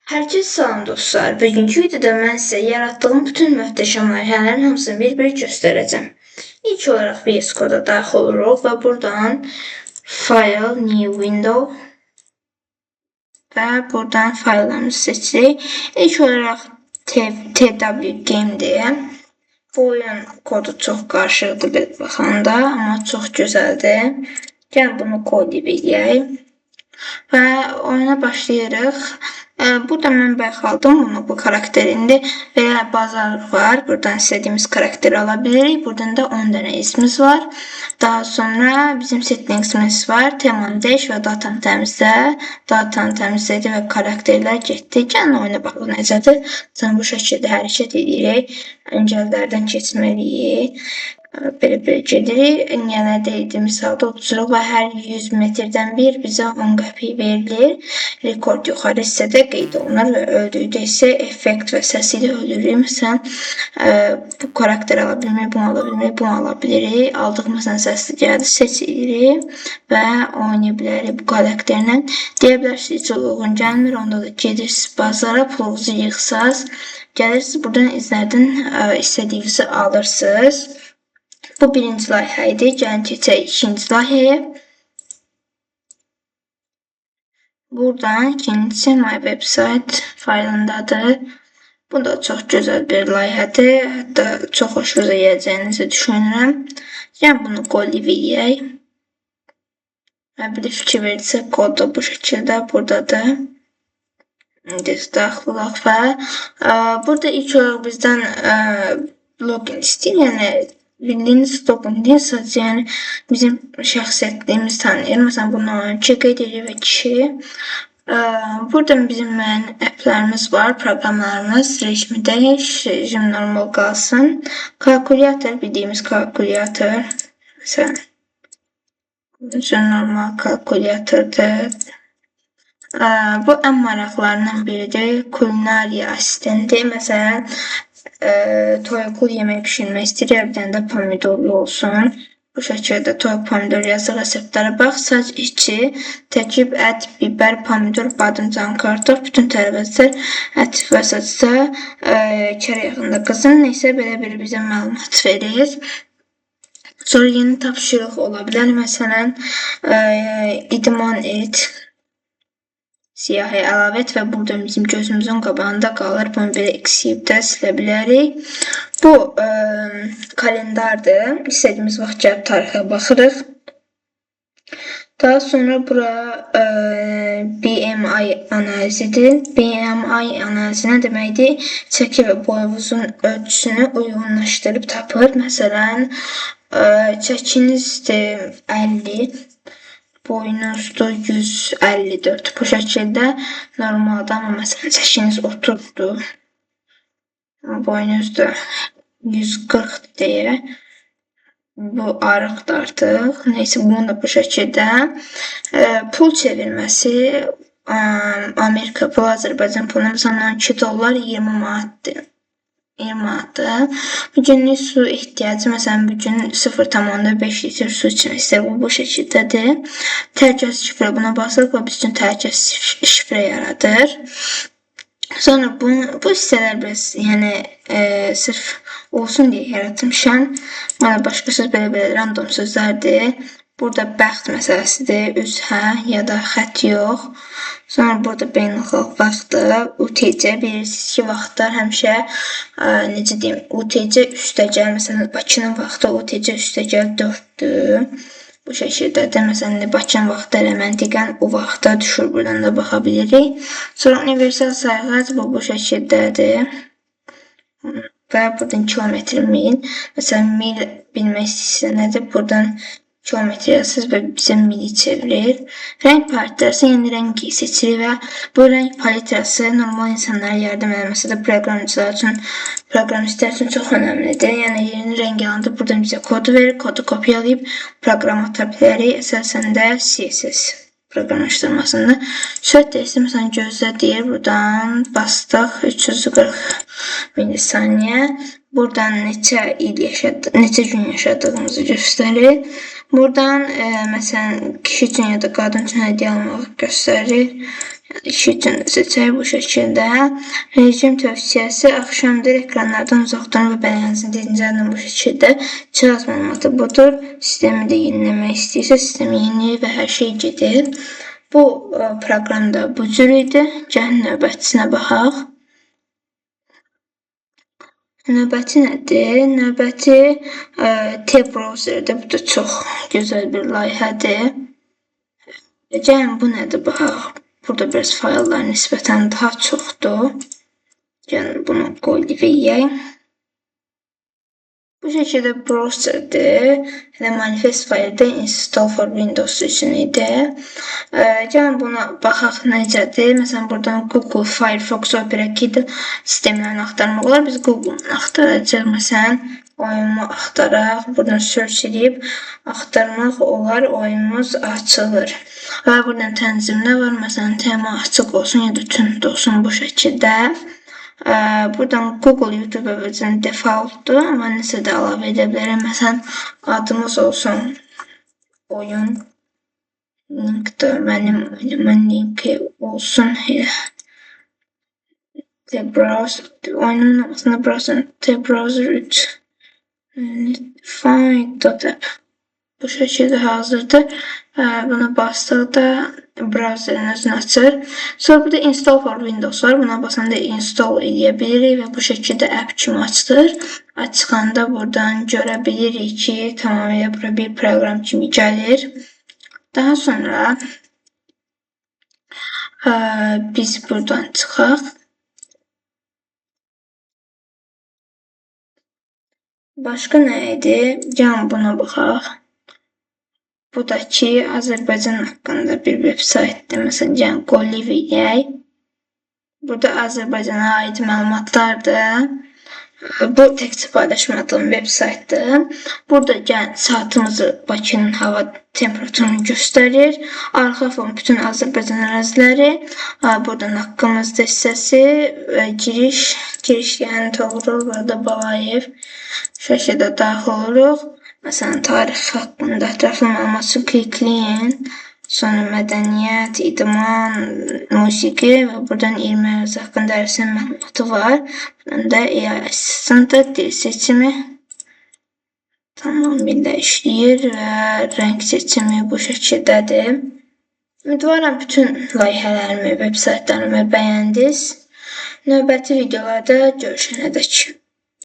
Herkese salam dostlar. Bugünkü videoda mən sizə yaratdığım bütün möhtəşəm layihələrin hamısını bir-bir göstərəcəm. İlk olaraq VS Code'a daxil oluruq və buradan File, New Window və buradan fayllarımızı seçirik. İlk olaraq TW Game deyə. Bu oyun kodu çox qarışıqdır bir baxanda, amma çox gözəldir. Gəlin bunu kodlayıb eləyək və oyuna başlayırıq. Burada mən bayaq aldım bunu, bu karakterində belə bazar var. Buradan istədiyimiz karakteri alabilirik. Buradan da 10 dənə ismimiz var. Daha sonra bizim settingsimiz var. Temanı dəyiş və datanı təmizlə. Datanı təmizlədi və karakterlər getdi. Gəlin oyuna baxaq necədir. Sonra bu şəkildə hərəkət edirik. Öncələrdən keçməliyik. Belə gedirik. Yenədə misalda oturuq və hər 100 metrdən bir bizə 10 qəpik verilir. Rekord yuxarı hissədə qeyd olunur və öldüyüdə isə effekt və səsi ilə öldürürük. Məsələn, bu karakteri ala bilmirik, bunu ala bilmirik, bunu ala bilirik. Aldığımızdan səsli gəldi, seçirik və oynaya bilərik bu karakterlə. Deyə bilərsiniz, heç uyğun gəlmir, onda da gedirsiniz bazara, pulunuzu yığsaz, gəlirsiniz, buradan izlərdən istədiyinizi alırsınız. Bu birinci layihə idi. Gəlin keçək ikinci layihəyə. Buradan ikincisi My Website faylındadır. Bu da çox gözəl bir layihədir. Hətta çox xoşunuza gələcəyinizi düşünürəm. Gəlin bunu qollayıb eləyək. Və bir fikir verirsə, kod da bu şəkildə buradadır. Daxil olaq və burada ilk olaraq bizdən login istəyir. Yəni bildiğiniz login sadece yani bizim şəxsiyyətlərimiz tanıyır. Məsələn, bunu qeyd edirik və kişi. Burada bizim applərimiz var, proqramlarımız. Rejimi dəyiş, rejim normal qalsın. Kalkulyator, bildiğimiz kalkulyator. Məsələn, normal kalkulyatordur. Bu ən maraqlarından biridir. Kulinariya asistenti. Məsələn, toyuqlu yemək pişirmək istəyir, bir dənə də pomidorlu olsun. Bu şəkildə toyuq pomidor yazıq reseptlərə bax. Saç içi, tərkib ət, bibər, pomidor, badımcan, kartof, bütün tərəvəzlər, ət və saçda kərə yağında qızın, neysə belə bir bizə məlumat verir. Sonra yeni tapşırıq ola bilər. Məsələn, idman et, siyahı əlavə et və burada bizim gözümüzün qabağında qalır. Bunu belə eksiyib də silə bilərik. Bu kalendardır. İstədiyimiz vaxt gəlib tarixə baxırıq. Daha sonra bura BMI analizidir. BMI analizi nə deməkdir? Çəki və boyunuzun ölçüsünü uyğunlaşdırıb tapır. Məsələn, çəkinizdir 50. Boyunuzda 154. Bu şəkildə normalda, amma məsələn çəkiniz 30-dur. Boyunuzda 140 deyə. Bu arıqdır artıq. Neysə, bunu da bu şəkildə. Pul çevirməsi Amerika pulu, Azərbaycan pulu məsələn 2 dollar 20 manatdır. 20 manatdır. Bugünlük su ehtiyacı, məsələn, bugün 0,5 litr su içmək istəyir. Bu şəkildədir. Tərkəz şifrə buna basırıq və biz üçün tərkəz şifrə yaradır. Sonra bu hissələr biraz, yəni sırf olsun deyə yaratmışam. Mənə başqa söz belə random sözlərdir. Burada bəxt məsələsidir, üz hə ya da xət yox. Sonra burada beynəlxalq vaxtdır, UTC. Bilirsiniz ki, vaxtlar həmişə, necə deyim, UTC üstəgəl, məsələn, Bakının vaxtı UTC üstəgəl 4-dür. Bu şəkildədir. Məsələn, Bakının vaxtı elə məntiqən o vaxta düşür, buradan da baxa bilirik. Sonra universal sayğac bu şəkildədir. Və buradan kilometr, mil. Məsələn, mil bilmək istəyirsə nədir? Buradan kilometr yazsız və bizə mili çevirir. Rəng palitrası, yeni rəngi seçilir və bu rəng palitrası normal insanlara yardım eləməsə də proqramçılar üçün, proqramistlər üçün çox önəmlidir. Yəni, yeni rəng alanda buradan bizə kodu verir, kodu kopyalayıb proqram ata bilərik. Əsasən də CSS proqramlaşdırmasında. Sürət dəyişsə, məsələn, gözlə deyir, buradan bastıq 340 milisaniyə. Buradan neçə gün yaşadığımızı göstərir. Buradan məsələn kişi üçün ya da qadın üçün hədiyyə almağı göstərir. İşi üçün seçək bu şəkildə. Rejim tövsiyəsi axşamdır ekranlardan uzaq durun və bələnizin dincəlin bu şəkildə. Cihaz məlumatı budur. Sistemi də yeniləmək istəyirsə sistemi yeniləyir və hər şey gedir. Bu proqramda bu cür idi. Gəlin növbətisinə baxaq. Növbəti nədir? Növbəti T-browserdir. Bu da çox gözəl bir layihədir. Gəlin bu nədir baxaq. Burada biraz fayllar nisbətən daha çoxdur. Gəlin bunu qoyaq. Bu şəkildə browserdir. Elə manifest faylı install for Windows üçün idi. Gəlin buna baxaq necədir. Məsələn, buradan Google, Firefox, Opera, Kindle sistemlərini axtarmaq olar. Biz Google-dan axtaracaq. Məsələn, oyunumu axtaraq. Buradan search edib axtarmaq olar. Oyunumuz açılır. Və buradan tənzimlə var. Məsələn, tema açıq olsun ya da tünd olsun bu şəkildə. Buradan Google, YouTube özünün defaultdur. Amma nəsə də əlavə edə bilərəm. Məsələn, adımız olsun oyun. Linkdə mənim oyunumun linki olsun. Oyunun aslında browser T-browser 3 find.app bu şəkildə hazırdır. Buna basdıqda browserin özünü açır. Sonra burada install for Windows var. Buna basanda install edə bilirik və bu şəkildə app kimi açılır. Açıqanda buradan görə bilirik ki, tamamilə bura bir proqram kimi gəlir. Daha sonra biz buradan çıxaq. Başqa nə idi? Gəlin buna baxaq. Bu da ki, Azərbaycan haqqında bir web saytdır. Məsələn, gəlin Qoliv edək. Burada Azərbaycana aid məlumatlardır. Bu təkcə paylaşmadığım web saytdır. Burada gəlin saatımızı Bakının hava temperaturunu göstərir. Arxa fon bütün Azərbaycan əraziləri. Buradan haqqımızda hissəsi, giriş yəni Toğrul, burada Balayev şəkildə daxil oluruq. Məsələn, tarix haqqında ətraflı məlumat üçün klikləyin. Sonra mədəniyyət, idman, musiqi və buradan 20 ərazi haqqında rəsmi məlumatı var. Buradan da AI assistantı, dil seçimi tamamilə işləyir və rəng seçimi bu şəkildədir. Ümidvaram bütün layihələrimi, veb saytlarımı bəyəndiniz. Növbəti videolarda görüşənədək.